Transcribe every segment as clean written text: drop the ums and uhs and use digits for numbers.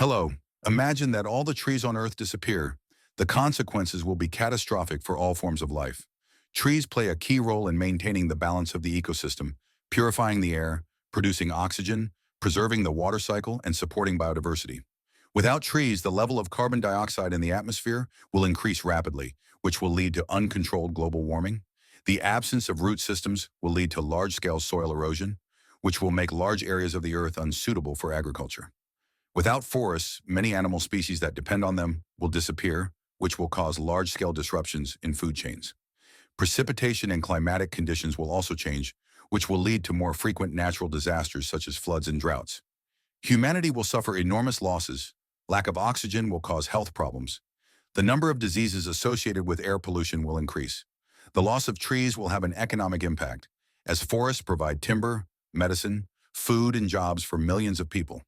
Hello. Imagine that all the trees on Earth disappear. The consequences will be catastrophic for all forms of life. Trees play a key role in maintaining the balance of the ecosystem, purifying the air, producing oxygen, preserving the water cycle, and supporting biodiversity. Without trees, the level of carbon dioxide in the atmosphere will increase rapidly, which will lead to uncontrolled global warming. The absence of root systems will lead to large-scale soil erosion, which will make large areas of the Earth unsuitable for agriculture. Without forests, many animal species that depend on them will disappear, which will cause large-scale disruptions in food chains. Precipitation and climatic conditions will also change, which will lead to more frequent natural disasters such as floods and droughts. Humanity will suffer enormous losses. Lack of oxygen will cause health problems. The number of diseases associated with air pollution will increase. The loss of trees will have an economic impact, as forests provide timber, medicine, food, and jobs for millions of people.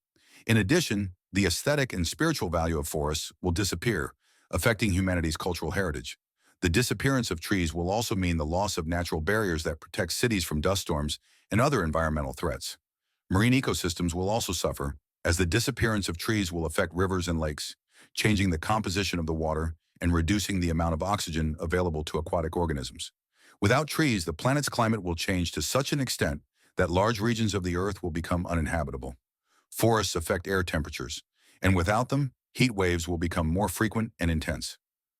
In addition, the aesthetic and spiritual value of forests will disappear, affecting humanity's cultural heritage. The disappearance of trees will also mean the loss of natural barriers that protect cities from dust storms and other environmental threats. Marine ecosystems will also suffer, as the disappearance of trees will affect rivers and lakes, changing the composition of the water and reducing the amount of oxygen available to aquatic organisms. Without trees, the planet's climate will change to such an extent that large regions of the Earth will become uninhabitable. Forests affect air temperatures, and without them, heat waves will become more frequent and intense.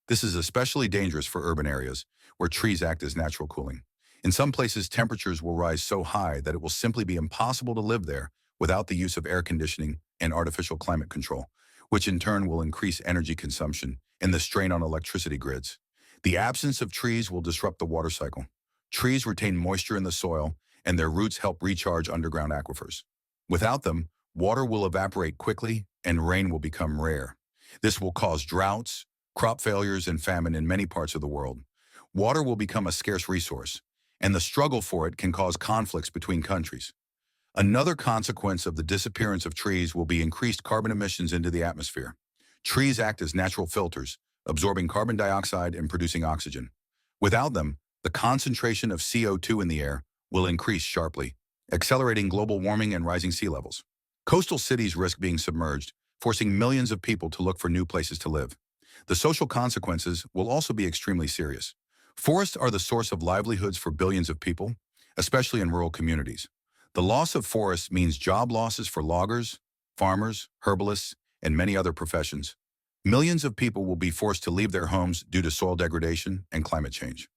This is especially dangerous for urban areas, where trees act as natural cooling. In some places, temperatures will rise so high that it will simply be impossible to live there without the use of air conditioning and artificial climate control, which in turn will increase energy consumption and the strain on electricity grids. The absence of trees will disrupt the water cycle. Trees retain moisture in the soil, and their roots help recharge underground aquifers. Without them, water will evaporate quickly and rain will become rare. This will cause droughts, crop failures, and famine in many parts of the world. Water will become a scarce resource, and the struggle for it can cause conflicts between countries. Another consequence of the disappearance of trees will be increased carbon emissions into the atmosphere. Trees act as natural filters, absorbing carbon dioxide and producing oxygen. Without them, the concentration of CO2 in the air will increase sharply, accelerating global warming and rising sea levels. Coastal cities risk being submerged, forcing millions of people to look for new places to live. The social consequences will also be extremely serious. Forests are the source of livelihoods for billions of people, especially in rural communities. The loss of forests means job losses for loggers, farmers, herbalists, and many other professions. Millions of people will be forced to leave their homes due to soil degradation and climate change.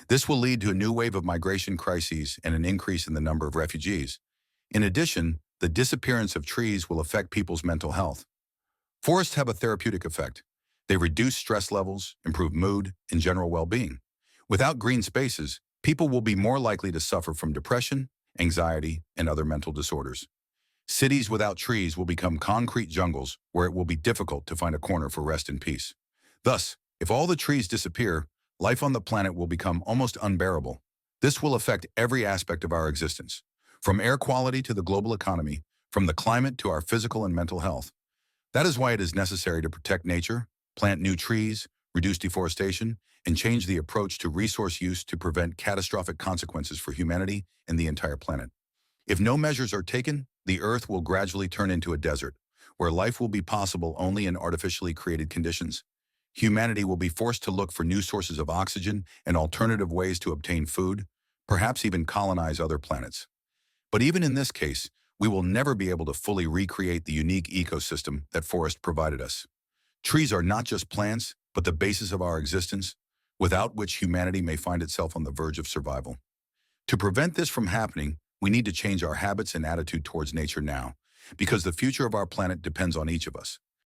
This will lead to a new wave of migration crises and an increase in the number of refugees. In addition, the disappearance of trees will affect people's mental health. Forests have a therapeutic effect. They reduce stress levels, improve mood, and general well-being. Without green spaces, people will be more likely to suffer from depression, anxiety, and other mental disorders. Cities without trees will become concrete jungles where it will be difficult to find a corner for rest and peace. Thus, if all the trees disappear, life on the planet will become almost unbearable. This will affect every aspect of our existence, from air quality to the global economy, from the climate to our physical and mental health. That is why it is necessary to protect nature, plant new trees, reduce deforestation, and change the approach to resource use to prevent catastrophic consequences for humanity and the entire planet. If no measures are taken, the Earth will gradually turn into a desert, where life will be possible only in artificially created conditions. Humanity will be forced to look for new sources of oxygen and alternative ways to obtain food, perhaps even colonize other planets. But even in this case, we will never be able to fully recreate the unique ecosystem that forests provided us. Trees are not just plants, but the basis of our existence, without which humanity may find itself on the verge of survival. To prevent this from happening, we need to change our habits and attitude towards nature now, because the future of our planet depends on each of us.